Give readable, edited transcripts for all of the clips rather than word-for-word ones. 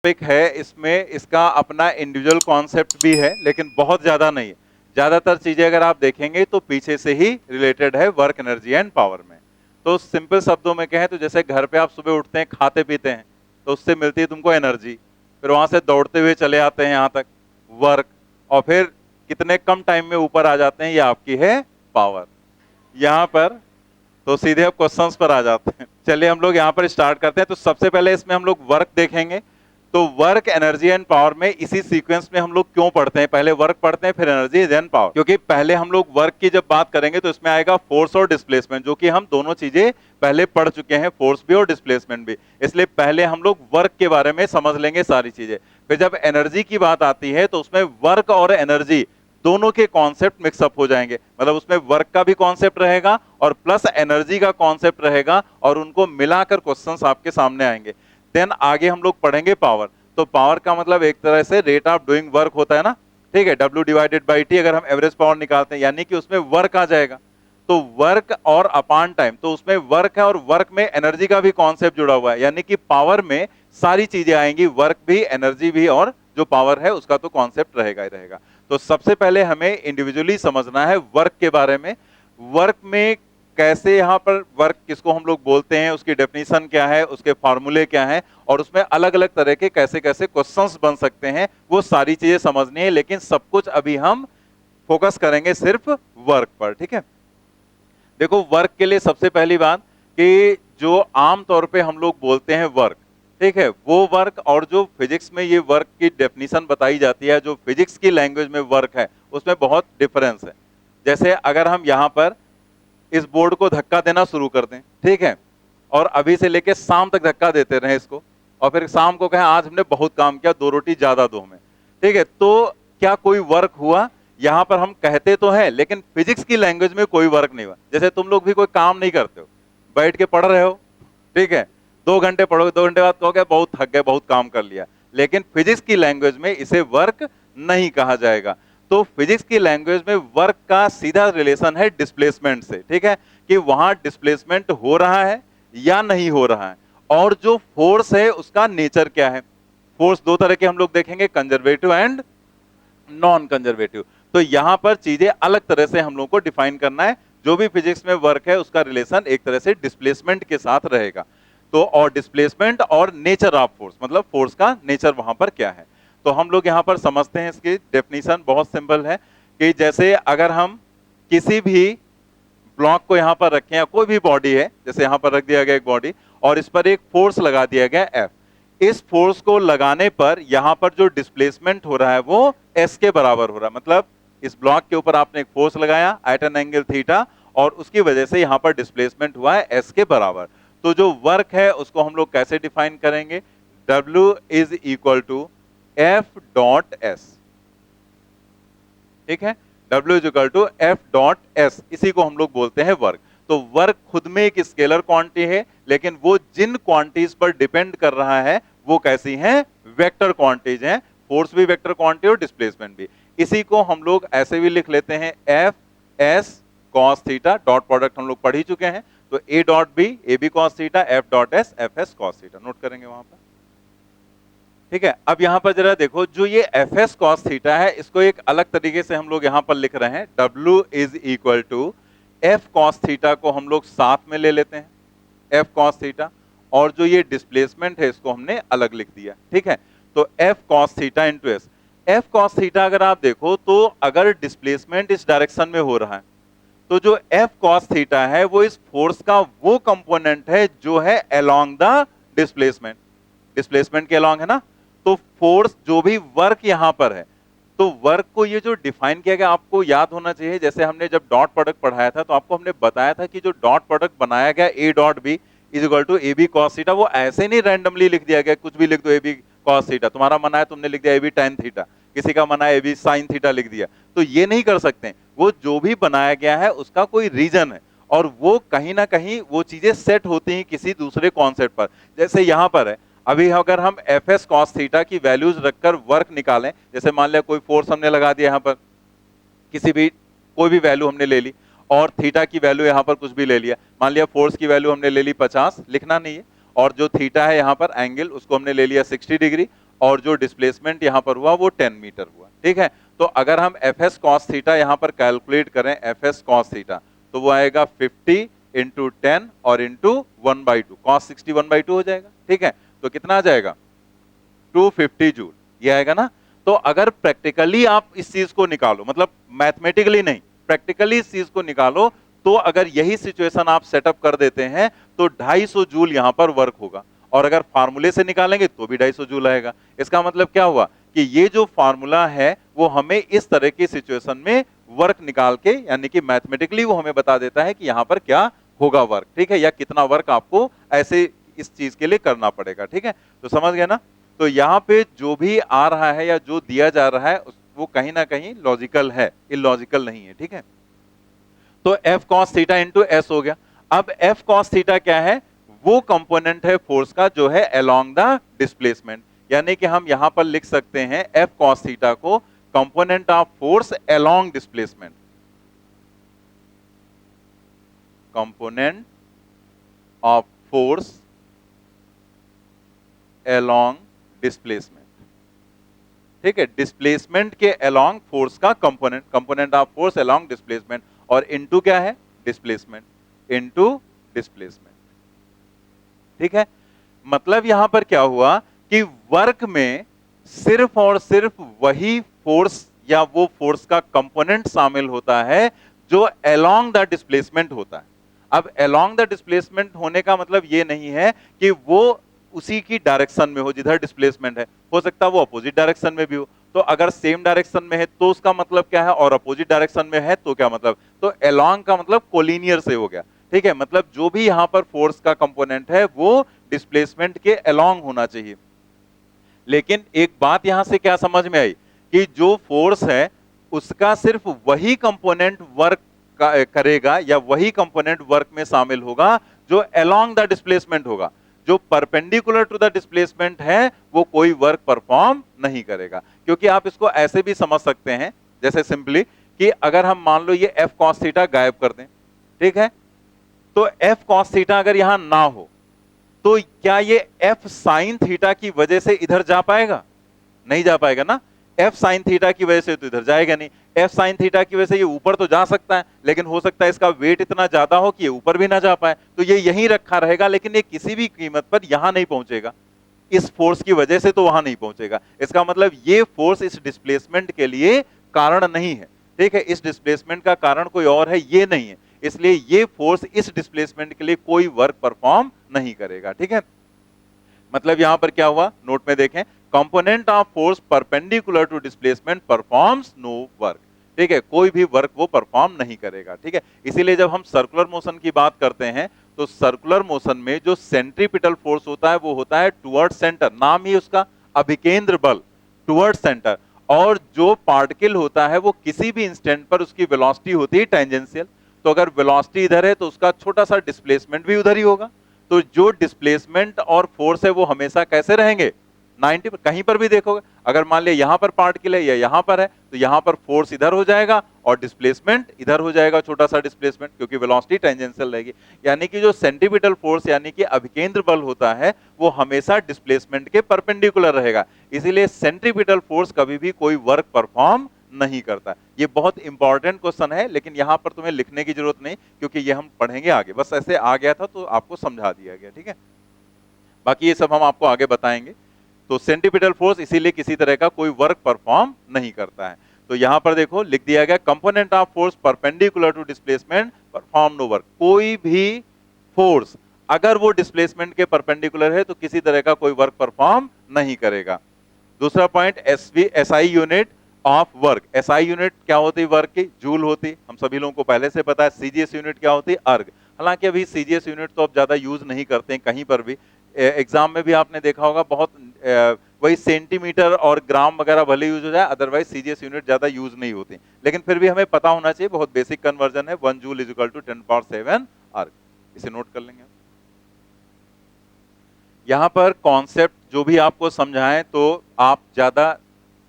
Topic है, इसमें इसका अपना इंडिविजुअल कॉन्सेप्ट भी है, लेकिन बहुत ज्यादा नहीं है। ज्यादातर चीजें अगर आप देखेंगे तो पीछे से ही रिलेटेड है वर्क, एनर्जी एंड पावर में। तो सिंपल शब्दों में कहें तो जैसे घर पे आप सुबह उठते हैं, खाते पीते हैं, तो उससे मिलती है तुमको एनर्जी, फिर वहां से दौड़ते हुए चले आते हैं यहाँ तक, वर्क, और फिर कितने कम टाइम में ऊपर आ जाते हैं, ये आपकी है पावर। यहाँ पर तो सीधे अब क्वेश्चंस पर आ जाते हैं। चलिए हम लोग यहाँ पर स्टार्ट करते हैं। तो सबसे पहले इसमें हम लोग वर्क देखेंगे। तो वर्क, एनर्जी एंड पावर में इसी सीक्वेंस में हम लोग क्यों पढ़ते हैं, पहले वर्क पढ़ते हैं फिर एनर्जी देन पावर, क्योंकि पहले हम लोग वर्क की जब बात करेंगे तो इसमें आएगा फोर्स और डिस्प्लेसमेंट, जो कि हम दोनों चीजें पहले पढ़ चुके हैं, फोर्स भी और डिस्प्लेसमेंट भी। इसलिए पहले हम लोग वर्क के बारे में समझ लेंगे सारी चीजें। फिर जब एनर्जी की बात आती है तो उसमें वर्क और एनर्जी दोनों के कॉन्सेप्ट मिक्सअप हो जाएंगे, मतलब उसमें वर्क का भी कॉन्सेप्ट रहेगा और प्लस एनर्जी का कॉन्सेप्ट रहेगा, और उनको मिलाकर क्वेश्चंस आपके सामने आएंगे। देन आगे हम लोग पढ़ेंगे पावर। तो पावर का मतलब एक तरह से रेट ऑफ डूइंग वर्क होता है ना, ठीक है, W डिवाइडेड बाई T, अगर हम एवरेज पावर निकालते हैं यानी कि उसमें वर्क आ जाएगा। तो वर्क और अपॉन टाइम, तो उसमें वर्क है और वर्क में एनर्जी का भी कॉन्सेप्ट जुड़ा हुआ है, यानी कि पावर में सारी चीजें आएंगी, वर्क भी, एनर्जी भी, और जो पावर है उसका तो कॉन्सेप्ट रहेगा ही रहेगा। तो सबसे पहले हमें इंडिविजुअली समझना है वर्क के बारे में। वर्क में कैसे, यहाँ पर वर्क किसको हम लोग बोलते हैं, उसकी डेफिनेशन क्या है, उसके फॉर्मूले क्या हैं, और उसमें अलग अलग तरह के कैसे कैसे क्वेश्चंस बन सकते हैं, वो सारी चीजें समझनी है। लेकिन सब कुछ अभी हम फोकस करेंगे सिर्फ वर्क पर, ठीक है। देखो वर्क के लिए सबसे पहली बात कि जो आम तौर पे हम लोग बोलते हैं वर्क, ठीक है, वो वर्क और जो फिजिक्स में ये वर्क की डेफिनेशन बताई जाती है, जो फिजिक्स की लैंग्वेज में वर्क है, उसमें बहुत डिफरेंस है। जैसे अगर हम यहाँ पर इस बोर्ड को धक्का देना शुरू कर दें, ठीक है, और अभी से लेके शाम तक धक्का देते रहे इसको, और फिर शाम को कहें आज हमने बहुत काम किया, 2 रोटी ज्यादा दो हमें, ठीक है, तो क्या कोई वर्क हुआ? यहां पर हम कहते तो हैं, लेकिन फिजिक्स की लैंग्वेज में कोई वर्क नहीं हुआ। जैसे तुम लोग भी कोई काम नहीं करते हो, बैठ के पढ़ रहे हो, ठीक है, 2 घंटे पढ़ोगे, 2 घंटे बाद कहोगे बहुत थक गए, बहुत काम कर लिया, लेकिन फिजिक्स की लैंग्वेज में इसे वर्क नहीं कहा जाएगा। तो फिजिक्स की लैंग्वेज में वर्क का सीधा रिलेशन है डिस्प्लेसमेंट से, ठीक है, कि वहां डिस्प्लेसमेंट हो रहा है या नहीं हो रहा है, और जो फोर्स है उसका नेचर क्या है। फोर्स 2 तरह के हम लोग देखेंगे, कंजर्वेटिव एंड नॉन कंजर्वेटिव। तो यहां पर चीजें अलग तरह से हम लोग को डिफाइन करना है। जो भी फिजिक्स में वर्क है उसका रिलेशन एक तरह से डिस्प्लेसमेंट के साथ रहेगा। तो और डिस्प्लेसमेंट और नेचर ऑफ फोर्स, मतलब फोर्स का नेचर वहां पर क्या है। तो हम लोग यहां पर समझते हैं, इसकी डेफिनेशन बहुत सिंपल है कि जैसे अगर हम किसी भी ब्लॉक को यहां पर रखें, या कोई भी बॉडी है, जैसे यहां पर रख दिया गया एक बॉडी, और इस पर एक फोर्स लगा दिया गया F, इस फोर्स को लगाने पर यहां पर जो डिस्प्लेसमेंट हो रहा है वो S के बराबर हो रहा है। मतलब इस ब्लॉक के ऊपर आपने एक फोर्स लगाया एट एन एंगल थीटा, और उसकी वजह से यहां पर डिस्प्लेसमेंट हुआ है S के बराबर। तो जो वर्क है उसको हम लोग कैसे डिफाइन करेंगे? W is equal to F dot S, ठीक है, W is equal to F dot S, इसी को हम लोग बोलते हैं वर्क। तो वर्क खुद में एक स्केलर क्वांटिटी है, लेकिन वो जिन क्वांटिटीज पर डिपेंड कर रहा है वो कैसी हैं? वेक्टर क्वांटिटीज हैं। फोर्स भी वेक्टर क्वांटिटी और डिस्प्लेसमेंट भी। इसी को हम लोग ऐसे भी लिख लेते हैं F S cos theta, dot product हम लोग पढ़ ही चुके हैं, तो A dot B, A B cos theta, F dot S, F S cos theta, note करेंगे वहां पर, ठीक है। अब यहां पर जरा देखो, जो ये एफ एस कॉस थीटा है, इसको एक अलग तरीके से हम लोग यहां पर लिख रहे हैं, W is equal to F cos theta को हम लोग साथ में ले लेते हैं, एफ कॉस थीटा, और जो ये डिस्प्लेसमेंट है इसको हमने अलग लिख दिया, ठीक है। तो F cos theta into S. F cos theta अगर आप देखो तो अगर डिस्प्लेसमेंट इस डायरेक्शन में हो रहा है, तो जो एफ कॉस थीटा है वो इस फोर्स का वो कंपोनेंट है जो है अलोंग द डिस्प्लेसमेंट, डिस्प्लेसमेंट के अलोंग है ना। तो फोर्स, जो भी वर्क यहां पर है, तो वर्क को ये जो डिफाइन किया गया आपको याद होना चाहिए। जैसे हमने जब डॉट प्रोडक्ट पढ़ाया था तो आपको हमने बताया था कि जो डॉट प्रोडक्ट बनाया गया A dot B is equal to A B cos theta, वो ऐसे नहीं रैंडमली लिख दिया गया, कुछ भी लिख दो ए बी कॉस थीटा, तुम्हारा मन आया तुमने लिख दिया ए बी टेन थीटा, किसी का मन आया ए बी साइन थीटा लिख दिया, तो ये नहीं कर सकते। वो जो भी बनाया गया है उसका कोई रीजन है, और वो कहीं ना कहीं वो चीजें सेट होती हैं किसी दूसरे कॉन्सेप्ट पर। जैसे यहां पर है, अभी अगर हम एफ एस कॉस थीटा की वैल्यूज रखकर वर्क निकालें, जैसे मान लिया कोई फोर्स हमने लगा दिया यहां पर, किसी भी कोई भी वैल्यू हमने ले ली, और थीटा की वैल्यू यहां पर कुछ भी ले लिया, मान लिया फोर्स की वैल्यू हमने ले ली 50, लिखना नहीं है, और जो थीटा है यहां पर एंगल उसको हमने ले लिया 60 डिग्री, और जो डिस्प्लेसमेंट यहाँ पर हुआ वो 10 मीटर हुआ, ठीक है। तो अगर हम एफ एस कॉस थीटा यहाँ पर कैलकुलेट करें, एफ एस कॉस थीटा, तो वो आएगा 50 इंटू 10 और इंटू 1/2, कॉस 60 1/2 हो जाएगा, ठीक है। तो कितना आ जाएगा 250 जूल, ये आएगा ना। तो अगर प्रैक्टिकली आप इस चीज को निकालो, मतलब मैथमेटिकली नहीं, प्रैक्टिकली इस चीज को निकालो, तो अगर यही सिचुएशन आप सेटअप कर देते हैं तो 250 जूल यहां पर वर्क होगा, और अगर फार्मूले से निकालेंगे तो भी 250 जूल आएगा। इसका मतलब क्या हुआ कि ये जो फार्मूला है वो हमें इस तरह की सिचुएशन में वर्क निकाल के, यानी कि मैथमेटिकली वो हमें बता देता है कि यहां पर क्या होगा वर्क, ठीक है, या कितना वर्क आपको ऐसे इस चीज के लिए करना पड़ेगा, ठीक है। तो समझ गए ना। तो यहाँ पे जो भी आ रहा है या जो दिया जा रहा है वो कहीं ना कहीं लॉजिकल है, इलॉजिकल नहीं है, ठीक है। तो F cos theta into S हो गया। अब एफ कॉस थीटा क्या है, वो कंपोनेंट है फोर्स का जो है अलोंग द डिस्प्लेसमेंट, यानी कि हम यहां पर लिख सकते हैं एफ कॉस थीटा को component of force along displacement, component of force along displacement, ठीक है। डिस्प्लेसमेंट के अलोंग फोर्स का component, component of force along displacement, और इनटू क्या है डिस्प्लेसमेंट, इनटू डिस्प्लेसमेंट, ठीक है। मतलब यहां पर क्या हुआ कि वर्क में सिर्फ और सिर्फ वही फोर्स या वो फोर्स का कंपोनेंट शामिल होता है जो अलोंग द डिस्प्लेसमेंट होता है। अब अलोंग द डिस्प्लेसमेंट होने का मतलब ये नहीं है कि वो उसी की डायरेक्शन में हो जिधर डिस्प्लेसमेंट है, हो सकता है वो अपोजिट डायरेक्शन में भी हो। तो अगर सेम डायरेक्शन में है तो उसका मतलब क्या है, और अपोजिट डायरेक्शन में है तो क्या मतलब, तो अलोंग का मतलब कोलिनियर से हो गया, ठीक है। मतलब जो भी यहां पर फोर्स का कंपोनेंट है वो डिस्प्लेसमेंट के अलोंग होना चाहिए। लेकिन एक बात यहां से क्या समझ में आई कि जो फोर्स है उसका सिर्फ वही कंपोनेंट वर्क करेगा, या वही कंपोनेंट वर्क में शामिल होगा जो अलोंग द डिस्प्लेसमेंट होगा। जो परपेंडिकुलर टू द डिस्प्लेसमेंट है वो कोई वर्क परफॉर्म नहीं करेगा। क्योंकि आप इसको ऐसे भी समझ सकते हैं, जैसे सिंपली कि अगर हम मान लो ये एफ कॉस थीटा गायब कर दें, ठीक है, तो एफ कॉस थीटा अगर यहां ना हो तो क्या ये एफ साइन थीटा की वजह से इधर जा पाएगा, नहीं जा पाएगा ना। एफ साइन थीटा की वजह से तो इधर जाएगा नहीं। एफ साइन थीटा की वजह से ये ऊपर तो जा सकता है, लेकिन हो सकता है इसका वेट इतना ज्यादा हो कि ये ऊपर भी ना जा पाए, तो ये यहीं रखा रहेगा, लेकिन ये किसी भी कीमत पर यहां नहीं पहुंचेगा। इस फोर्स की वजह से तो वहां नहीं पहुंचेगा। इसका मतलब ये फोर्स इस डिस्प्लेसमेंट के लिए कारण नहीं है, ठीक है। इस डिस्प्लेसमेंट का कारण कोई और है, ये नहीं है। इसलिए ये फोर्स इस डिस्प्लेसमेंट के लिए कोई वर्क परफॉर्म नहीं करेगा, ठीक है। मतलब यहां पर क्या हुआ, नोट में देखें, component of force perpendicular to displacement performs no work, ठीक है, कोई भी वर्क वो परफॉर्म नहीं करेगा, ठीक है। इसीलिए जब हम सर्कुलर मोशन की बात करते हैं तो सर्कुलर मोशन में जो सेंट्रीपिटल फोर्स होता है वो होता है टुवर्ड सेंटर, नाम ही उसका अभिकेंद्र बल, टुवर्ड सेंटर। और जो पार्टिकल होता है वो किसी भी इंस्टेंट पर उसकी वेलोसिटी होती है टेंजेंशियल, तो अगर वेलोसिटी इधर है तो उसका छोटा सा डिस्प्लेसमेंट भी उधर ही होगा। तो जो डिस्प्लेसमेंट और फोर्स है वो हमेशा कैसे रहेंगे, 90 पर। कहीं पर भी देखोगे, अगर मान लिया यहां पर पार्टिकल है या यहां पर है, तो यहां पर फोर्स इधर हो जाएगा और डिस्प्लेसमेंट इधर हो जाएगा, छोटा सा डिस्प्लेसमेंट, क्योंकि वेलोसिटी टेंजेंशियल रहेगी। यानी कि जो सेंट्रीपिटल फोर्स यानी कि अभिकेंद्र बल होता है वो हमेशा डिस्प्लेसमेंट के परपेंडिकुलर रहेगा। इसीलिए सेंट्रीपिटल फोर्स कभी भी कोई वर्क परफॉर्म नहीं करता। ये बहुत इंपॉर्टेंट क्वेश्चन है, लेकिन यहां पर तुम्हें लिखने की जरूरत नहीं, क्योंकि ये हम पढ़ेंगे आगे। बस ऐसे आ गया था तो आपको समझा दिया गया, ठीक है। बाकी ये सब हम आपको आगे बताएंगे। तो सेंट्रीपिटल फोर्स इसीलिए किसी तरह का कोई वर्क परफॉर्म नहीं करता है। तो यहां पर देखो लिख दिया गया, component of force perpendicular to displacement perform no work. कोई भी फोर्स अगर वो डिस्प्लेसमेंट के परपेंडिकुलर है तो किसी तरह का कोई वर्क परफॉर्म नहीं करेगा। दूसरा point, SI unit of work. SI unit क्या होती है वर्क की, जूल होती, हम सभी लोगों को पहले से पता है। सीजीएस यूनिट क्या होती है, अर्ग। हालांकि अभी सीजीएस यूनिट तो अब ज्यादा यूज नहीं करते हैं कहीं पर भी। एग्जाम में भी आपने देखा होगा बहुत वही सेंटीमीटर और ग्राम वगैरह भले यूज हो जाए, अदरवाइज सीजीएस यूनिट ज्यादा यूज नहीं होती। लेकिन फिर भी हमें पता होना चाहिए, बहुत बेसिक कन्वर्जन है, 1 जूल इज इक्वल टू 10⁻7 अर्ग। इसे नोट कर लेंगे। यहां पर कॉन्सेप्ट जो भी आपको समझाएं तो आप ज्यादा,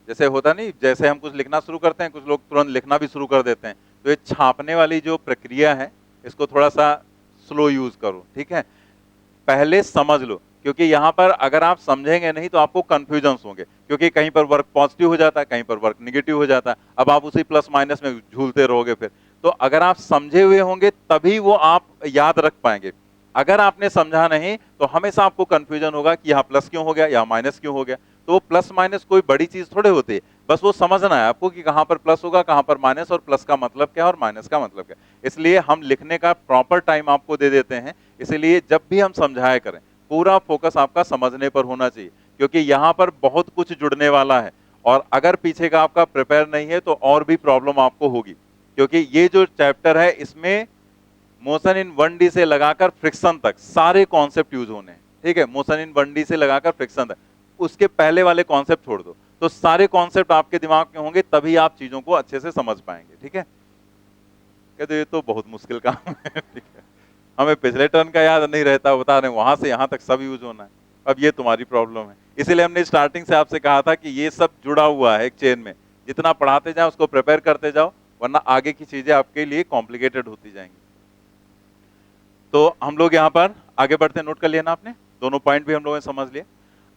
जैसे होता नहीं, जैसे हम कुछ लिखना शुरू करते हैं कुछ लोग तुरंत लिखना भी शुरू कर देते हैं, तो ये छापने वाली जो प्रक्रिया है इसको थोड़ा सा स्लो यूज करो, ठीक है। पहले समझ लो, क्योंकि यहाँ पर अगर आप समझेंगे नहीं तो आपको कंफ्यूजन होंगे, क्योंकि कहीं पर वर्क पॉजिटिव हो जाता है, कहीं पर वर्क निगेटिव हो जाता है, अब आप उसी प्लस माइनस में झूलते रहोगे फिर। तो अगर आप समझे हुए होंगे तभी वो आप याद रख पाएंगे। अगर आपने समझा नहीं तो हमेशा आपको कंफ्यूजन होगा कि यहाँ प्लस क्यों हो गया, यहाँ माइनस क्यों हो गया। तो वो प्लस माइनस कोई बड़ी चीज थोड़े होती है, बस वो समझना है आपको कि कहां पर प्लस होगा, कहां पर माइनस, और प्लस का मतलब क्या और माइनस का मतलब क्या। इसलिए हम लिखने का प्रॉपर टाइम आपको दे देते हैं। इसलिए जब भी हम समझाया करें, पूरा फोकस आपका समझने पर होना चाहिए, क्योंकि यहाँ पर बहुत कुछ जुड़ने वाला है, और अगर पीछे का आपका प्रिपेयर नहीं है तो और भी प्रॉब्लम आपको होगी। क्योंकि ये जो चैप्टर है इसमें मोशन इन 1D से लगाकर फ्रिक्शन तक सारे कॉन्सेप्ट यूज होने हैं। ठीक है, मोशन इन 1D से लगाकर फ्रिक्शन तक, उसके पहले वाले कॉन्सेप्ट छोड़ दो, तो सारे कॉन्सेप्ट आपके दिमाग में होंगे, तभी आप चीजों को अच्छे से समझ पाएंगे। ठीक है, कहते ये तो बहुत मुश्किल काम है। ठीक है, हमें पिछले टर्न का याद नहीं रहता, बता रहे वहां से यहां तक सब यूज होना है। अब ये तुम्हारी प्रॉब्लम है, इसीलिए हमने स्टार्टिंग से आपसे कहा था कि ये सब जुड़ा हुआ है एक चेन में, जितना पढ़ाते जाओ उसको प्रिपेयर करते जाओ, वरना आगे की चीजें आपके लिए कॉम्प्लिकेटेड होती जाएंगी। तो हम लोग यहाँ पर आगे बढ़ते, नोट कर लिया ना आपने, दोनों पॉइंट भी हम लोगों ने समझ लिया।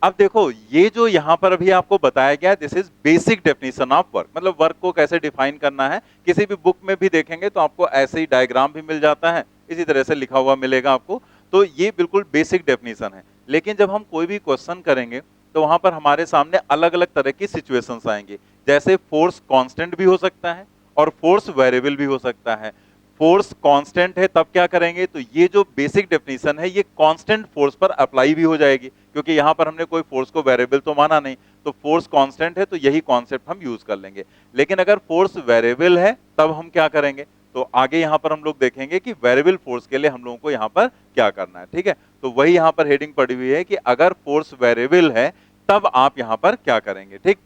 अब देखो ये जो यहाँ पर अभी आपको बताया गया, this is basic definition of work, मतलब वर्क को कैसे डिफाइन करना है। किसी भी बुक में भी देखेंगे तो आपको ऐसे ही डायग्राम भी मिल जाता है, इसी तरह से लिखा हुआ मिलेगा आपको। तो ये बिल्कुल बेसिक डेफिनेशन है। लेकिन जब हम कोई भी क्वेश्चन करेंगे तो वहां पर हमारे सामने अलग अलग तरह की सिचुएशंस आएंगे। जैसे फोर्स कांस्टेंट भी हो सकता है और फोर्स वेरिएबल भी हो सकता है। फोर्स कांस्टेंट है तब क्या करेंगे, तो ये जो बेसिक डेफिनेशन है ये कांस्टेंट फोर्स पर अप्लाई भी हो जाएगी, क्योंकि यहां पर हमने कोई फोर्स को वेरिएबल तो माना नहीं, तो फोर्स कांस्टेंट है तो यही कॉन्सेप्ट हम यूज कर लेंगे। लेकिन अगर फोर्स वेरिएबल है तब हम क्या करेंगे, तो आगे यहां पर हम लोग देखेंगे कि वेरिएबल फोर्स के लिए हम लोगों को यहां पर क्या करना है। ठीक है, तो वही यहां पर हेडिंग पड़ी हुई है कि अगर फोर्स वेरिएबल है तब आप यहां पर क्या करेंगे। ठीक,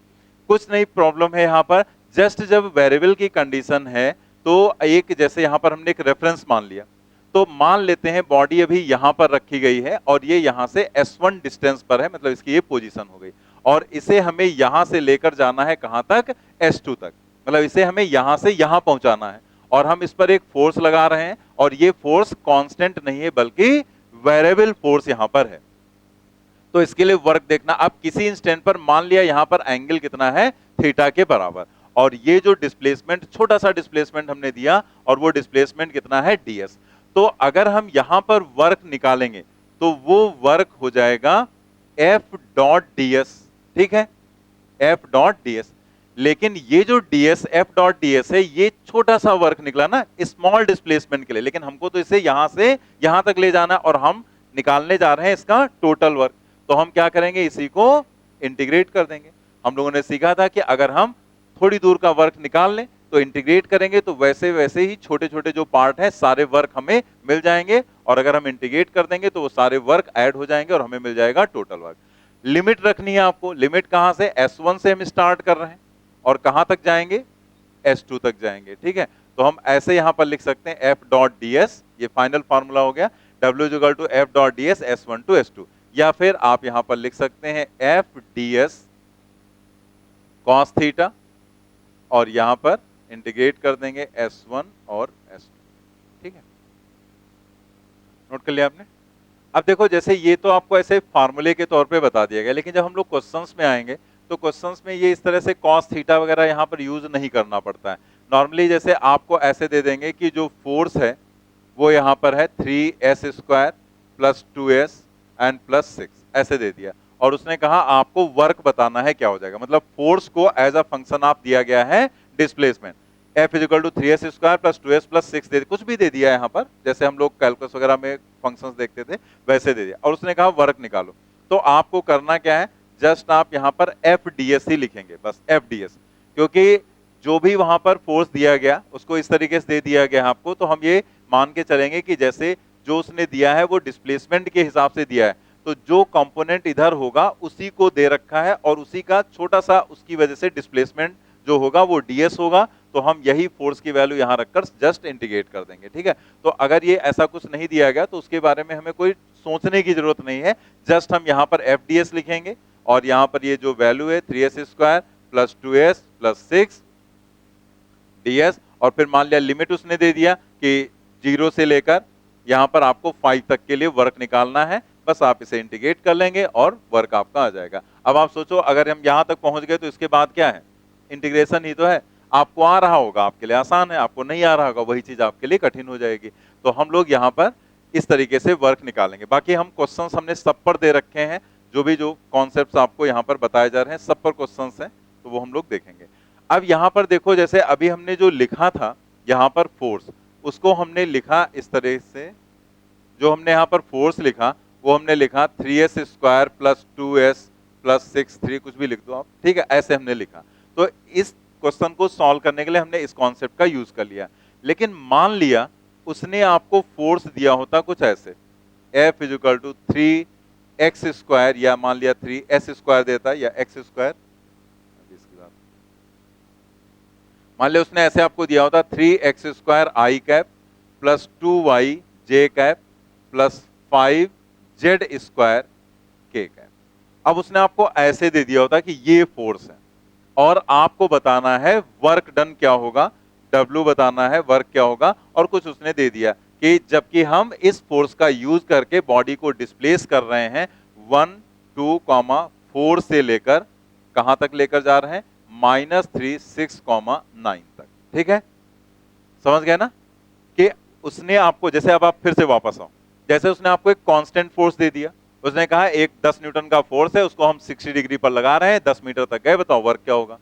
कुछ नहीं प्रॉब्लम है यहां पर, जस्ट जब वेरिएबल की कंडीशन है तो एक, जैसे यहां पर हमने एक रेफरेंस मान लिया, तो मान लेते हैं बॉडी अभी यहां पर रखी गई है और ये यहां से S1 डिस्टेंस पर है, मतलब इसकी ये पोजीशन हो गई, और इसे हमें यहां से लेकर जाना है कहां तक, S2 तक, मतलब इसे हमें यहां से यहां पहुंचाना है, और हम इस पर एक फोर्स लगा रहे हैं, और ये फोर्स कांस्टेंट नहीं है बल्कि वेरिएबल फोर्स यहां पर है। तो इसके लिए वर्क देखना, अब किसी इंस्टेंट पर मान लिया यहां पर एंगल कितना है, थीटा के बराबर, और ये जो डिस्प्लेसमेंट, छोटा सा डिस्प्लेसमेंट हमने दिया, और वो डिस्प्लेसमेंट कितना है, ds। तो अगर हम यहां पर वर्क निकालेंगे तो वो वर्क हो जाएगा F डॉट ds। ठीक है, F डॉट ds। लेकिन ये जो ds, F डॉट ds है, ये छोटा सा वर्क निकला ना स्मॉल डिस्प्लेसमेंट के लिए, लेकिन हमको तो इसे यहां से यहां तक ले जाना, और हम निकालने जा रहे हैं इसका टोटल वर्क। तो हम क्या करेंगे, इसी को इंटीग्रेट कर देंगे। हम लोगों ने सीखा था कि अगर हम थोड़ी दूर का वर्क निकाल लें तो इंटीग्रेट करेंगे, तो वैसे वैसे ही छोटे छोटे जो पार्ट हैं सारे वर्क हमें मिल जाएंगे, और अगर हम इंटीग्रेट कर देंगे तो वो सारे वर्क ऐड हो जाएंगे और हमें मिल जाएगा टोटल वर्क। लिमिट रखनी है आपको, लिमिट कहां से, S1 से हम स्टार्ट कर रहे हैं और कहां तक जाएंगे, S2 तक जाएंगे। ठीक है, तो हम ऐसे यहां पर लिख सकते हैं F डॉट ds, ये फाइनल फॉर्मूला हो गया, W equal to F dot ds S1 to S2, या फिर आप यहां पर लिख सकते हैं F ds cos थीटा, और यहां पर इंटीग्रेट कर देंगे S1 और S2। ठीक है, नोट कर लिया आपने। अब देखो जैसे ये तो आपको ऐसे फार्मूले के तौर पे बता दिया गया, लेकिन जब हम लोग क्वेश्चंस में आएंगे तो क्वेश्चंस में ये इस तरह से cos थीटा वगैरह यहाँ पर यूज नहीं करना पड़ता है। नॉर्मली जैसे आपको ऐसे दे देंगे कि जो फोर्स है वो यहाँ पर है 3s square plus 2s and plus 6, ऐसे दे दिया, और उसने कहा आपको वर्क बताना है क्या हो जाएगा, मतलब फोर्स को एज अ फंक्शन आप दिया गया है displacement, F is equal to 3s square plus 2s plus 6 दे, कुछ भी दे दिया है यहाँ पर, जैसे हम लोग कैलकुलस वगैरह में फंक्शंस देखते थे वैसे दे दिया, और उसने कहा वर्क निकालो। तो आपको करना क्या है, जस्ट आप यहाँ पर FDS ही लिखेंगे, बस FDS, क्योंकि जो भी वहां पर फोर्स दिया गया उसको इस तरीके से दे दिया गया आपको, तो हम ये मान के चलेंगे कि जैसे जो उसने दिया है वो डिस्प्लेसमेंट के हिसाब से दिया है, तो जो कंपोनेंट इधर होगा उसी को दे रखा है, और उसी का छोटा सा उसकी वजह से डिस्प्लेसमेंट जो होगा वो ds होगा, तो हम यही फोर्स की वैल्यू यहां रखकर जस्ट इंटीग्रेट कर देंगे। ठीक है, तो अगर ये ऐसा कुछ नहीं दिया गया तो उसके बारे में हमें कोई सोचने की जरूरत नहीं है, जस्ट हम यहाँ पर FDS लिखेंगे, और यहाँ पर ये जो वैल्यू है 3s square plus 2s plus 6 ds, और फिर मान लिया लिमिट उसने दे दिया कि 0 से लेकर यहां पर आपको 5 तक के लिए वर्क निकालना है, बस आप इसे इंटीग्रेट कर लेंगे और वर्क आपका आ जाएगा। अब आप सोचो अगर हम यहां तक पहुंच गए तो इसके बाद क्या है, इंटीग्रेशन ही तो है। आपको आ रहा होगा आपके लिए आसान है, आपको नहीं आ रहा होगा वही चीज आपके लिए कठिन हो जाएगी। तो हम लोग यहाँ पर इस तरीके से वर्क निकालेंगे। बाकी हम क्वेश्चंस हमने सब पर दे रखे हैं, जो कॉन्सेप्ट्स आपको यहाँ पर बताए जा रहे हैं सब पर क्वेश्चंस हैं, तो वो हम लोग देखेंगे। अब यहाँ पर देखो, जैसे अभी हमने जो लिखा था यहाँ पर फोर्स, उसको हमने लिखा इस तरह से। जो हमने यहाँ पर फोर्स लिखा वो हमने लिखा 3s square plus 2s plus 6 3 कुछ भी लिख दो आप, ठीक है, ऐसे हमने लिखा। तो इस क्वेश्चन को सॉल्व करने के लिए हमने इस कॉन्सेप्ट का यूज कर लिया। लेकिन मान लिया उसने आपको फोर्स दिया होता कुछ ऐसे, F is equal to 3x square, या मान लिया 3s स्क्वायर देता या x स्क्वायर, मान लिया उसने ऐसे आपको दिया होता 3x स्क्वायर आई कैप प्लस 2y जे कैप प्लस 5z स्क्वायर के कैप। अब उसने आपको ऐसे दे दिया होता कि ये फोर्स है और आपको बताना है वर्क डन क्या होगा, W बताना है, वर्क क्या होगा, और कुछ उसने दे दिया कि जबकि हम इस फोर्स का यूज करके बॉडी को डिस्प्लेस कर रहे हैं 1 2 4 से लेकर कहां तक लेकर जा रहे हैं, -3 6 9 तक। ठीक है, समझ गए ना कि उसने आपको, जैसे अब आप फिर से वापस आओ, जैसे उसने आपको एक कांस्टेंट फोर्स दे दिया, उसने कहा एक 10 न्यूटन का फोर्स है, उसको हम 60 डिग्री पर लगा रहे हैं, 10 मीटर तक गए, बताओ वर्क क्या होगा।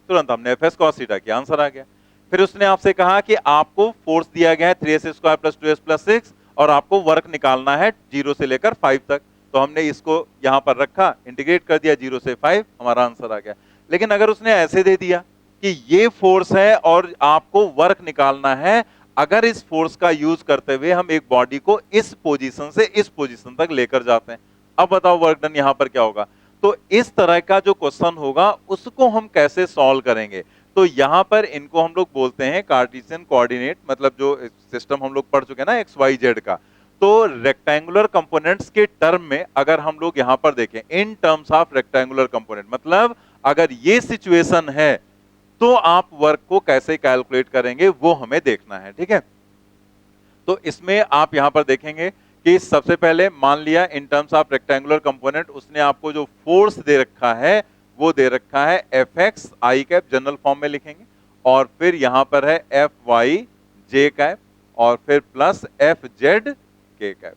तुरंत हमने एफ कॉस थीटा किया, आंसर आ गया। फिर उसने आपसे कहा कि आपको फोर्स दिया गया है 3s square plus 2s plus 6 और आपको वर्क निकालना है 0 से लेकर 5 तक। तो हमने इसको यहां पर रखा, इंटीग्रेट कर दिया 0 से 5, हमारा आंसर आ गया। लेकिन अगर उसने ऐसे दे दिया कि ये फोर्स है और आपको वर्क निकालना है, अगर इस फोर्स का यूज करते हुए हम एक बॉडी को इस पोजीशन से इस पोजीशन तक लेकर जाते हैं, अब बताओ वर्क डन यहां पर क्या होगा। तो इस तरह का जो क्वेश्चन होगा उसको हम कैसे सॉल्व करेंगे, तो यहां पर इनको हम लोग बोलते हैं कार्टेशियन कोऑर्डिनेट, मतलब जो सिस्टम हम लोग पढ़ चुके हैं ना एक्स वाई जेड का। तो रेक्टेंगुलर कंपोनेंट्स के टर्म में अगर हम लोग यहां पर देखें, in terms of rectangular component, मतलब अगर ये सिचुएशन है तो आप वर्क को कैसे कैलकुलेट करेंगे वो हमें देखना है। ठीक है, तो इसमें आप यहां पर देखेंगे कि सबसे पहले मान लिया in terms of rectangular component उसने आपको जो फोर्स दे रखा है वो दे रखा है F x I cap, general form में लिखेंगे, और फिर यहां पर है एफ वाई जे कैप और फिर plus F Z K cap.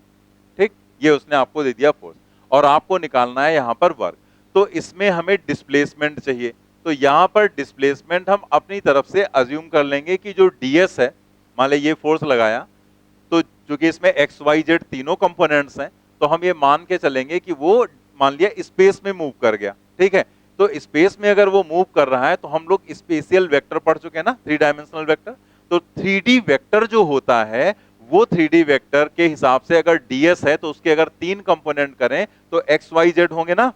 ठीक, ये उसने आपको दे दिया फोर्स और आपको निकालना है यहां पर वर्क। तो इसमें हमें डिस्प्लेसमेंट चाहिए, तो यहां पर डिस्प्लेसमेंट हम अपनी तरफ से अज्यूम कर लेंगे कि जो डीएस है, मान लिया ये फोर्स लगाया, तो चूंकि इसमें एक्स वाई जेड तीनों कंपोनेंट्स हैं, तो हम ये मान के चलेंगे कि वो मान लिया स्पेस में मूव कर गया। ठीक है, तो स्पेस में अगर वो मूव कर रहा है तो हम लोग स्पेशियल वेक्टर पढ़ चुके हैं ना, 3 डायमेंशनल वेक्टर। तो 3D वेक्टर जो होता है वो 3D वेक्टर के हिसाब से अगर डीएस है तो उसके अगर 3 कंपोनेंट करें तो एक्स वाई जेड होंगे ना,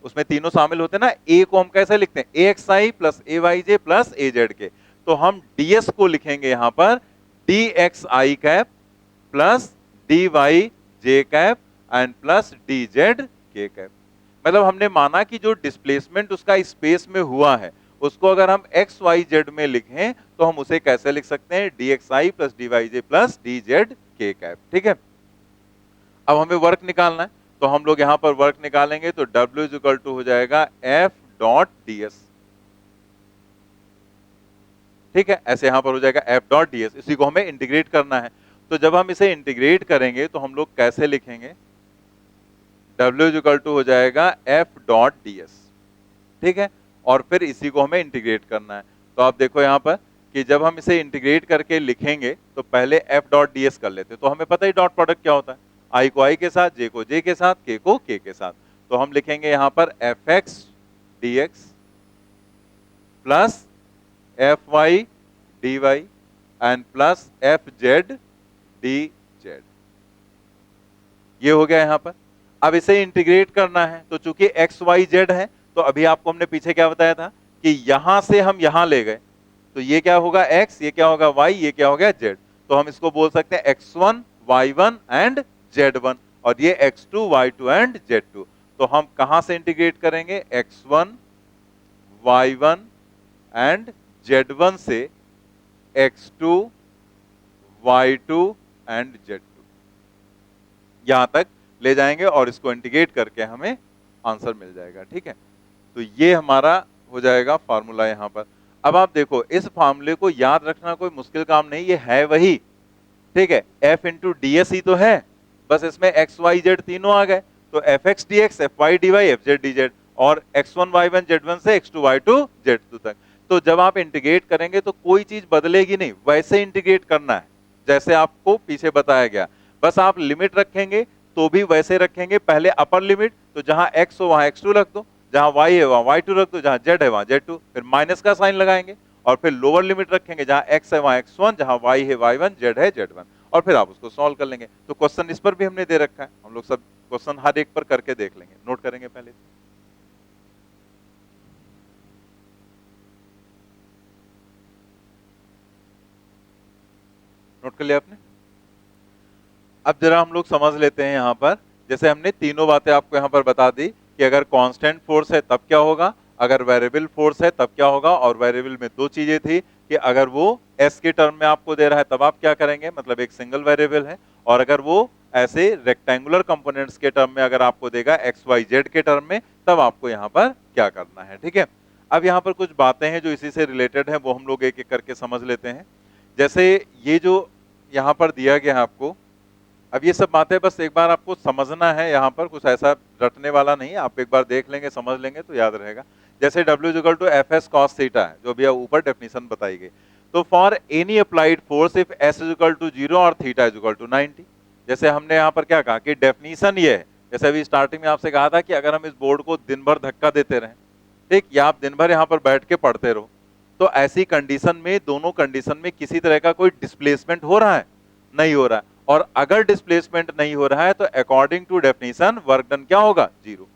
उसमें तीनों शामिल होते हैं ना। ए को हम कैसे लिखते हैं, A X I plus A Y J plus A Z K, तो हम डीएस को लिखेंगे यहां पर D X I cap plus D Y J cap and plus D Z K cap. मतलब हमने माना कि जो डिस्प्लेसमेंट उसका स्पेस में हुआ है उसको अगर हम एक्स वाई जेड में लिखें तो हम उसे कैसे लिख सकते हैं, D X I plus D Y J plus D Z K cap. ठीक है, अब हमें वर्क निकालना है तो हम लोग यहां पर वर्क निकालेंगे, तो W इज इक्वल टू हो जाएगा F डॉट ds। ठीक है, ऐसे यहां पर हो जाएगा F डॉट ds, इसी को हमें इंटीग्रेट करना है। तो जब हम इसे इंटीग्रेट करेंगे तो हम लोग कैसे लिखेंगे, W इज इक्वल टू हो जाएगा F डॉट ds। ठीक है, और फिर इसी को हमें इंटीग्रेट करना है। तो आप देखो यहां पर कि जब हम इसे इंटीग्रेट करके लिखेंगे तो पहले F डॉट ds कर लेते, तो हमें पता ही डॉट प्रोडक्ट क्या होता है, आई को आई के साथ, जे को जे के साथ, के को के के साथ। तो हम लिखेंगे यहां पर F X D X plus F Y D Y and plus F Z D Z. ये हो गया यहां पर। अब इसे इंटीग्रेट करना है, तो चूंकि एक्स वाई जेड है तो अभी आपको हमने पीछे क्या बताया था कि यहां से हम यहां ले गए, तो ये क्या होगा x, ये क्या होगा y, ये क्या हो गया z। तो हम इसको बोल सकते हैं x1 y1 एंड z1, और ये x2 y2 एंड z2। तो हम कहां से इंटीग्रेट करेंगे, x1 y1 एंड z1 से x2 y2 एंड z2। यहां तक ले जाएंगे और इसको इंटीग्रेट करके हमें आंसर मिल जाएगा। ठीक है, तो ये हमारा हो जाएगा फार्मूला यहाँ पर। अब आप देखो इस फार्मूले को याद रखना कोई मुश्किल काम नहीं, ये है वही। ठीक है, f इंटू डी एस ही तो है, बस इसमें x y z तीनों आ गए, तो F X D X, F Y D Y, F Z D Z, और x1 y1 z1 से x2 y2 z2 तक। तो जब आप इंटीग्रेट करेंगे तो कोई चीज बदलेगी नहीं, वैसे इंटीग्रेट करना है जैसे आपको पीछे बताया गया। बस आप लिमिट रखेंगे तो भी वैसे रखेंगे, पहले अपर लिमिट, तो जहां x हो वहां x2 रख दो, जहां y है वहां y2 रख दो, जहां z है वहां z2, फिर माइनस का साइन लगाएंगे, और फिर लोअर लिमिट रखेंगे, जहां x है वहां x1, जहां y है y1, z है z1, और फिर आप उसको सॉल्व कर लेंगे। तो क्वेश्चन इस पर भी हमने दे रखा है, हम लोग सब क्वेश्चन हर एक पर करके देख लेंगे, नोट करेंगे पहले। नोट कर लिया आपने? अब जरा हम लोग समझ लेते हैं यहाँ पर, जैसे हमने तीनों बातें आपको यहाँ पर बता दी कि अगर कांस्टेंट फोर्स है तब क्या होगा, अगर वेरिएबल फोर्स है तब क्या होगा, और वेरिएबल में दो चीजें थी कि अगर वो s के टर्म में आपको दे रहा है तब आप क्या करेंगे, मतलब एक सिंगल वेरिएबल है, और अगर वो ऐसे रेक्टेंगुलर कंपोनेंट्स के टर्म में अगर आपको देगा x y z के टर्म में, तब आपको यहाँ पर क्या करना है। ठीक है, अब यहाँ पर कुछ बातें हैं जो इसी से रिलेटेड है, वो हम लोग एक एक करके समझ लेते हैं। जैसे ये जो यहाँ पर दिया गया है आपको, अब ये सब बातें बस एक बार आपको समझना है, यहाँ पर कुछ ऐसा रटने वाला नहीं है, आप एक बार देख लेंगे समझ लेंगे तो याद रहेगा। जैसे W equal to F S cos theta है, जो भी ऊपर डेफिनेशन बताई गई, तो for any applied force if S is equal to 0 और थीटा इज इक्वल टू 90, जैसे हमने यहाँ पर क्या कहा कि डेफिनेशन ये है, जैसे अभी स्टार्टिंग में आपसे कहा था कि अगर हम इस बोर्ड को दिन भर धक्का देते रहें, ठीक, या आप दिन भर यहाँ पर बैठ के पढ़ते रहो, तो ऐसी कंडीशन में, दोनों कंडीशन में किसी तरह का कोई डिस्प्लेसमेंट हो रहा है? नहीं हो रहा है। और अगर डिस्प्लेसमेंट नहीं हो रहा है तो according to definition work done क्या होगा? जीरो।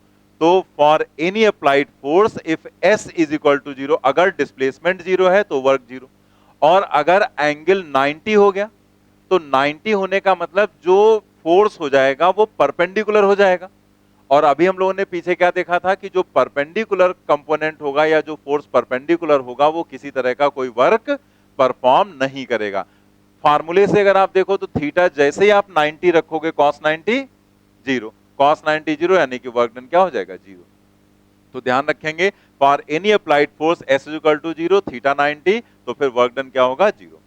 तो for any applied force if S is equal to 0, अगर डिस्प्लेसमेंट 0 है तो वर्क 0, और अगर एंगल 90 हो गया तो 90 होने का मतलब जो फोर्स हो जाएगा वो परपेंडिकुलर हो जाएगा। और अभी हम लोगों ने पीछे क्या देखा था कि जो परपेंडिकुलर कंपोनेंट होगा या जो फोर्स परपेंडिकुलर होगा वो किसी तरह का कोई वर्क परफॉर्म नहीं करेगा। फार्मूले से अगर आप देखो तो थीटा जैसे ही आप 90 रखोगे cos 90 0, cos 90 0, यानी कि वर्क डन क्या हो जाएगा? 0। तो ध्यान रखेंगे for any applied force S is equal to 0, theta 90, तो फिर वर्क डन क्या होगा? 0।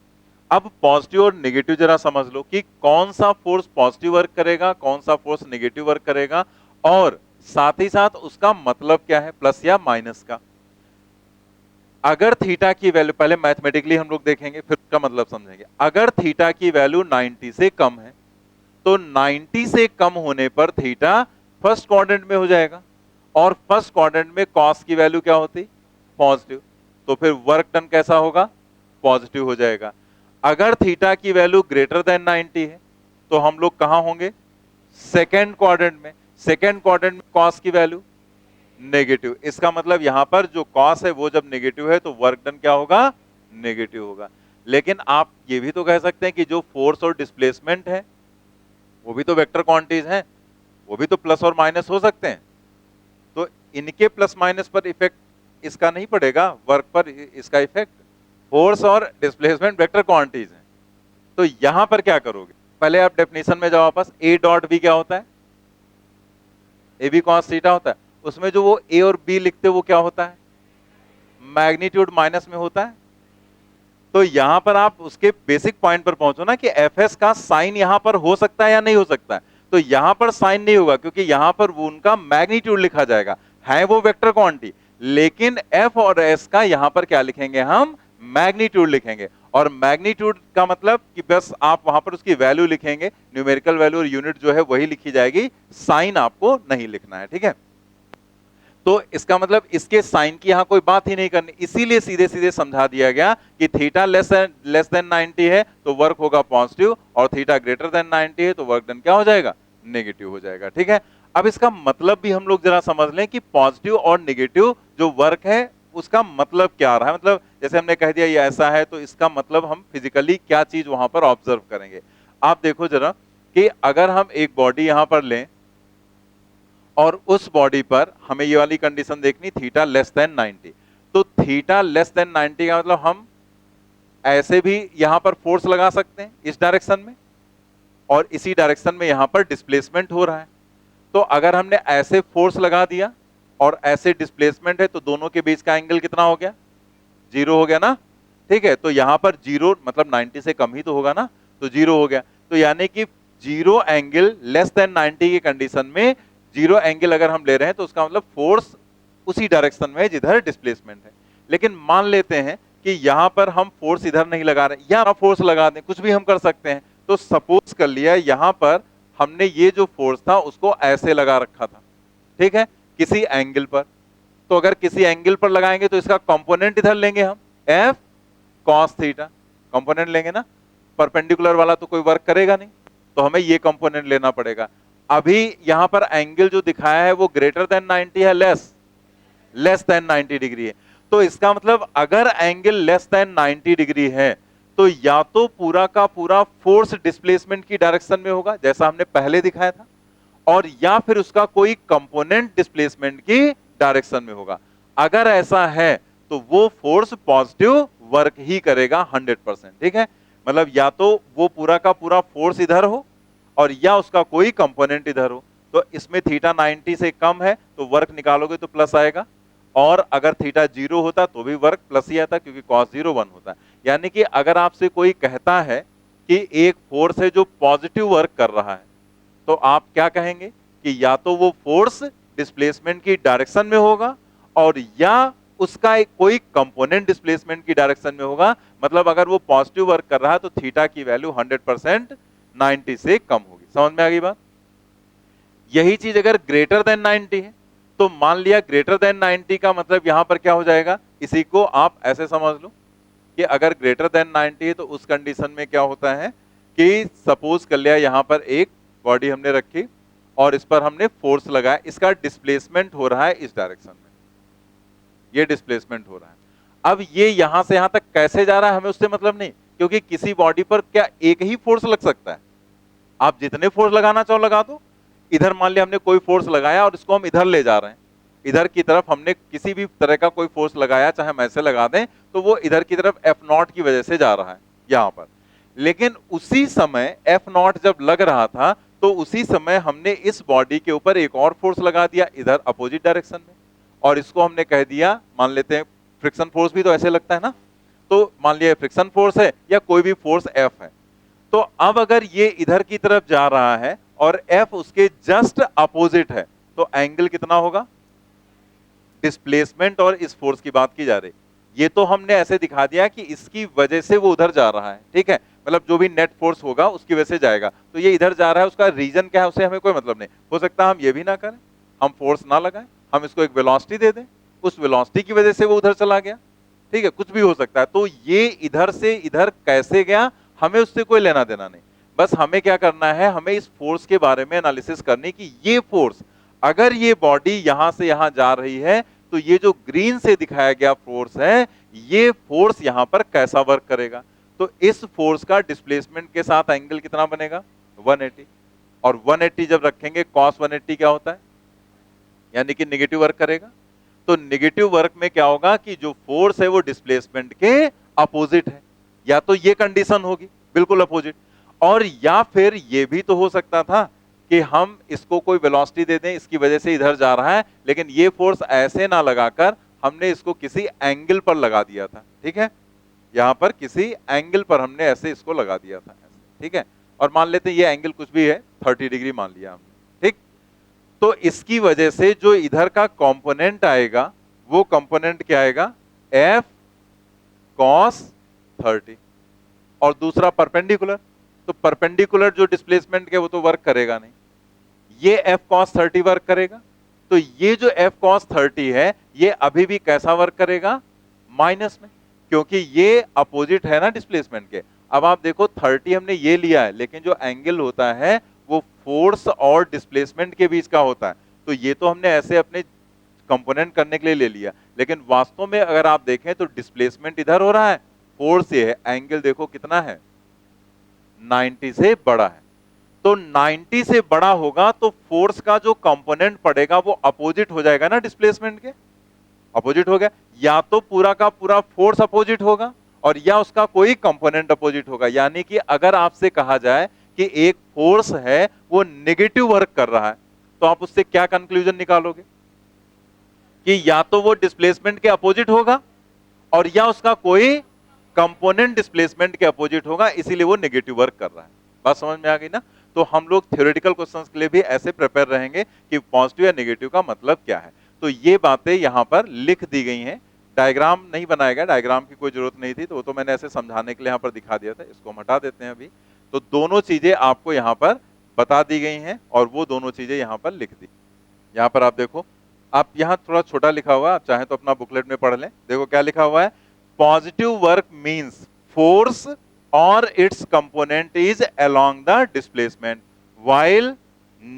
अब पॉजिटिव और नेगेटिव जरा समझ लो कि कौन सा फोर्स पॉजिटिव वर्क करेगा, कौन सा फोर्स नेगेटिव वर्क करेगा, और साथ ही साथ उसका मतलब क्या है, प्लस या माइनस का। अगर थीटा की वैल्यू, पहले मैथमेटिकली हम लोग देखेंगे फिर उसका मतलब समझेंगे। अगर थीटा की वैल्यू 90 से कम है तो 90 से कम होने पर थीटा फर्स्ट क्वाड्रेंट में हो जाएगा, और फर्स्ट क्वाड्रेंट में कॉस की वैल्यू क्या होती? पॉजिटिव, तो फिर वर्क डन कैसा होगा? पॉजिटिव हो जाएगा। अगर थीटा की वैल्यू ग्रेटर देन 90 है तो हम लोग कहां होंगे? सेकेंड क्वाड्रेंट में। सेकेंड क्वाड्रेंट में कॉस की वैल्यू नेगेटिव, इसका मतलब यहां पर जो कॉस है वो जब नेगेटिव है तो वर्क डन क्या होगा? नेगेटिव होगा। लेकिन आप ये भी तो कह सकते हैं कि जो फोर्स और डिस्प्लेसमेंट है वो भी तो वेक्टर क्वांटिटीज हैं, वो भी तो प्लस और माइनस हो सकते हैं, तो इनके प्लस माइनस पर इफेक्ट इसका नहीं पड़ेगा, वर्क पर इसका इफेक्ट। फोर्स और डिस्प्लेसमेंट वेक्टर क्वांटिटीज हैं, तो यहां पर क्या करोगे? पहले आप डेफिनेशन में जाओ वापस। ए डॉट बी क्या होता है? ए बी कॉस थीटा होता है। उसमें जो वो ए और बी लिखते वो क्या होता है? मैग्नीट्यूड माइनस में होता है। तो यहां पर आप उसके बेसिक पॉइंट पर पहुंचो ना कि एफ एस का साइन यहां पर हो सकता है या नहीं हो सकता है। तो यहां पर साइन नहीं होगा क्योंकि यहां पर वो उनका मैग्नीट्यूड लिखा जाएगा, है वो वेक्टर क्वांटिटी, लेकिन एफ और एस का यहां पर क्या लिखेंगे? हम मैग्नीट्यूड लिखेंगे। और मैग्नीट्यूड का मतलब कि बस आप वहां पर उसकी वैल्यू लिखेंगे, न्यूमेरिकल वैल्यू और यूनिट जो है वही लिखी जाएगी, साइन आपको नहीं लिखना है। ठीक है, तो इसका मतलब इसके साइन की यहां कोई बात ही नहीं करनी, इसीलिए सीधे सीधे समझा दिया गया कि थीटा लेस देन 90 है तो वर्क होगा पॉजिटिव, और थीटा ग्रेटर देन 90 है तो वर्क डन क्या हो जाएगा? नेगेटिव हो जाएगा। ठीक है, अब इसका मतलब भी हम लोग जरा समझ लें कि पॉजिटिव और नेगेटिव जो वर्क है उसका मतलब क्या आ रहा है। मतलब जैसे हमने कह दिया ये ऐसा है, तो इसका मतलब हम फिजिकली क्या चीज वहां पर ऑब्जर्व करेंगे। आप देखो जरा कि अगर हम एक बॉडी यहां पर लें और उस बॉडी पर हमें ये वाली कंडीशन देखनी, थीटा लेस देन 90, तो थीटा लेस देन 90 का मतलब हम ऐसे भी यहां पर फोर्स लगा सकते हैं इस डायरेक्शन में, और इसी डायरेक्शन में यहां पर डिस्प्लेसमेंट हो रहा है, तो अगर हमने ऐसे फोर्स लगा दिया और ऐसे डिस्प्लेसमेंट है तो दोनों के बीच का एंगल कितना हो गया, 0 हो गया ना। ठीक है, तो यहां पर 0 मतलब 90 से कम ही तो होगा ना, तो 0 हो गया। तो यानी कि 0 एंगल लेस देन 90 की कंडीशन में 0 एंगल अगर हम ले रहे हैं तो उसका मतलब फोर्स उसी डायरेक्शन में है जिधर डिस्प्लेसमेंट है। लेकिन मान लेते हैं कि यहां पर हम फोर्स इधर नहीं लगा रहे, या फोर्स लगा दें, कुछ भी हम कर सकते हैं। तो सपोज कर लिया यहां पर हमने ये जो फोर्स था उसको ऐसे लगा रखा था, ठीक है, किसी एंगल पर। तो अगर किसी एंगल पर लगाएंगे तो इसका कंपोनेंट इधर लेंगे हम, एफ कॉस थीटा कंपोनेंट लेंगे ना, परपेंडिकुलर वाला तो कोई वर्क करेगा नहीं, तो हमें ये कंपोनेंट लेना पड़ेगा। अभी यहां पर एंगल जो दिखाया है वो ग्रेटर देन 90 है, लेस देन 90 डिग्री है। तो इसका मतलब अगर एंगल लेस देन 90 डिग्री है तो या तो पूरा का पूरा फोर्स डिस्प्लेसमेंट की डायरेक्शन में होगा जैसा हमने पहले दिखाया था, और या फिर उसका कोई कंपोनेंट डिस्प्लेसमेंट की डायरेक्शन में होगा। अगर ऐसा है तो वो फोर्स पॉजिटिव वर्क ही करेगा 100%। ठीक है, मतलब या तो वो पूरा का पूरा फोर्स इधर हो और या उसका कोई कंपोनेंट इधर हो। तो इसमें थीटा 90 से कम है तो वर्क निकालोगे तो प्लस आएगा, और अगर थीटा 0 होता तो भी वर्क प्लस ही आता क्योंकि cos 0 1 होता है। यानी कि अगर आपसे कोई कहता है कि एक फोर्स है जो पॉजिटिव वर्क कर रहा है तो आप क्या कहेंगे कि या तो वो फोर्स डिस्प्लेसमेंट की डायरेक्शन में होगा और या उसका एक कोई कंपोनेंट डिस्प्लेसमेंट की डायरेक्शन में होगा। मतलब अगर वो पॉजिटिव वर्क कर रहा है तो थीटा की वैल्यू 100% 90 से कम होगी। समझ में आ गई बात? यही चीज अगर ग्रेटर देन 90 है तो मान लिया ग्रेटर देन 90 का मतलब यहां पर क्या हो जाएगा, इसी को आप ऐसे समझ लो कि अगर ग्रेटर देन 90 है तो उस कंडीशन में क्या होता है कि सपोज कर लिया यहां पर एक बॉडी हमने रखी और इस पर हमने फोर्स लगाया, इसका डिस्प्लेसमेंट हो रहा है इस डायरेक्शन में, ये डिस्प्लेसमेंट हो रहा है। अब ये यहां से यहां तक कैसे जा रहा है हमें उससे मतलब नहीं, क्योंकि किसी बॉडी पर क्या एक ही फोर्स लग सकता है, आप जितने फोर्स लगाना चाहो लगा दो। इधर मान लिया हमने कोई फोर्स लगाया और इसको हम इधर ले जा रहे हैं, इधर की तरफ हमने किसी भी तरह का कोई फोर्स लगाया, चाहे हम ऐसे लगा दें तो वो इधर की तरफ F0 की वजह से जा रहा है यहां पर। लेकिन उसी समय F0 जब लग रहा था तो उसी समय हमने इस बॉडी के ऊपर एक और फोर्स लगा दिया इधर अपोजिट डायरेक्शन में, और इसको हमने कह दिया, मान लेते हैं फ्रिक्शन फोर्स भी तो ऐसे लगता है ना, तो मान लिया फ्रिक्शन फोर्स है या कोई भी फोर्स F है। तो अब अगर ये इधर की तरफ जा रहा है और F उसके जस्ट अपोजिट है तो एंगल कितना होगा, डिस्प्लेसमेंट और इस फोर्स की बात की जा रही, ये तो हमने ऐसे दिखा दिया कि इसकी वजह से वो उधर जा रहा है। ठीक है, मतलब जो भी नेट फोर्स होगा उसकी वजह से जाएगा, तो ये इधर जा रहा है, उसका रीजन क्या है उसे हमें कोई मतलब नहीं। हो सकता है हम ये भी ना करें, हम फोर्स ना लगाएं, हम इसको एक वेलोसिटी दे दें, उस वेलोसिटी की वजह से वो उधर चला गया। ठीक है, कुछ भी हो सकता है। तो ये इधर से इधर कैसे गया हमें उससे कोई लेना देना नहीं, बस हमें क्या करना है, हमें इस फोर्स के बारे में एनालिसिस करनी कि ये फोर्स अगर ये बॉडी यहां से यहां जा रही है तो ये जो ग्रीन से दिखाया गया फोर्स है ये फोर्स यहां पर कैसा वर्क करेगा। तो इस फोर्स का डिस्प्लेसमेंट के साथ एंगल कितना बनेगा, 180, और 180 जब रखेंगे cos 180 क्या होता है, यानी कि निगेटिव वर्क करेगा। तो निगेटिव वर्क में क्या होगा कि जो फोर्स है वो डिस्प्लेसमेंट के अपोजिट है, या तो ये कंडीशन होगी बिल्कुल अपोजिट, और या फिर ये भी तो हो सकता था कि हम इसको कोई वेलोसिटी दे दें, इसकी वजह से इधर जा रहा है, लेकिन ये फोर्स ऐसे ना लगाकर हमने इसको किसी एंगल पर लगा दिया था। ठीक है, यहां पर किसी एंगल पर हमने ऐसे इसको लगा दिया था, ठीक है, और मान लेते हैं ये एंगल कुछ भी है 30 डिग्री मान लिया हमने। ठीक, तो इसकी वजह से जो इधर का कंपोनेंट आएगा वो कंपोनेंट क्या आएगा, F cos 30, और दूसरा परपेंडिकुलर, तो परपेंडिकुलर जो डिस्प्लेसमेंट के वो तो वर्क करेगा नहीं, ये F cos 30 वर्क करेगा। तो ये जो F cos 30 है ये अभी भी कैसा वर्क करेगा, माइनस में, क्योंकि ये अपोजिट है ना डिस्प्लेसमेंट के। अब आप देखो 30 हमने ये लिया है, लेकिन जो एंगल होता है वो फोर्स और डिस्प्लेसमेंट के बीच का होता है, तो ये तो हमने ऐसे अपने कंपोनेंट करने के लिए ले लिया, लेकिन वास्तव में अगर आप देखें तो डिस्प्लेसमेंट इधर हो रहा है, फोर्स ये है, एंगल देखो कितना है, 90 से बड़ा है। तो 90 से बड़ा होगा तो फोर्स का जो कंपोनेंट पड़ेगा वो अपोजिट हो जाएगा ना डिस्प्लेसमेंट के, अपोजिट हो गया, या तो पूरा का पूरा फोर्स अपोजिट होगा और या उसका कोई कंपोनेंट अपोजिट होगा। यानी कि अगर आपसे कहा जाए कि एक फोर्स है वो नेगेटिव वर्क कर रहा है तो आप उससे क्या कंक्लूजन निकालोगे कि या तो वो डिस्प्लेसमेंट के अपोजिट होगा और या उसका कोई कंपोनेंट डिस्प्लेसमेंट के अपोजिट होगा, इसीलिए वो नेगेटिव वर्क कर रहा है। बात समझ में आ गई ना? तो हम लोग थ्योरेटिकल क्वेश्चंस के लिए भी ऐसे प्रिपेयर रहेंगे कि पॉजिटिव या नेगेटिव का मतलब क्या है। तो ये बातें यहां पर लिख दी गई हैं। डायग्राम नहीं बनाया गया, डायग्राम की कोई जरूरत नहीं थी, तो वो तो मैंने ऐसे समझाने के लिए यहां पर दिखा दिया था। इसको हम हटा देते हैं अभी। तो दोनों चीजें आपको यहां पर बता दी गई हैं और वो दोनों चीजें यहां पर लिख दी। यहां पर आप देखो, आप यहां थोड़ा छोटा लिखा हुआ है, आप चाहें तो अपना बुकलेट में पढ़ लें। देखो क्या लिखा हुआ है, पॉजिटिव वर्क मींस फोर्स और it's component is along the displacement, while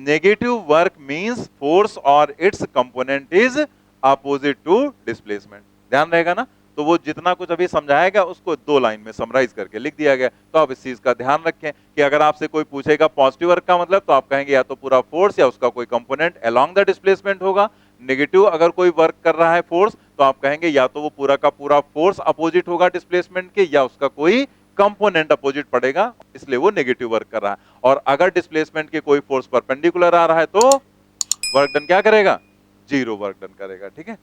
negative work means force or its component is opposite to displacement। ध्यान रहेगा ना? तो वो जितना कुछ अभी समझाया गया उसको 2 लाइन में समराइज करके लिख दिया गया। तो आप इस चीज का ध्यान रखें कि अगर आपसे कोई पूछेगा पॉजिटिव वर्क का मतलब, तो आप कहेंगे या तो पूरा फोर्स या उसका कोई कंपोनेंट अलोंग द डिस्प्लेसमेंट होगा। नेगेटिव अगर कोई वर्क कर रहा है फोर्स, तो आप कहेंगे या तो वो पूरा का पूरा फोर्स अपोजिट होगा डिस्प्लेसमेंट के, या उसका कोई कंपोनेंट अपोजिट पड़ेगा, इसलिए वो नेगेटिव वर्क कर रहा है। और अगर डिस्प्लेसमेंट के कोई फोर्स परपेंडिकुलर आ रहा है तो वर्क डन क्या करेगा? जीरो वर्क डन करेगा। ठीक है।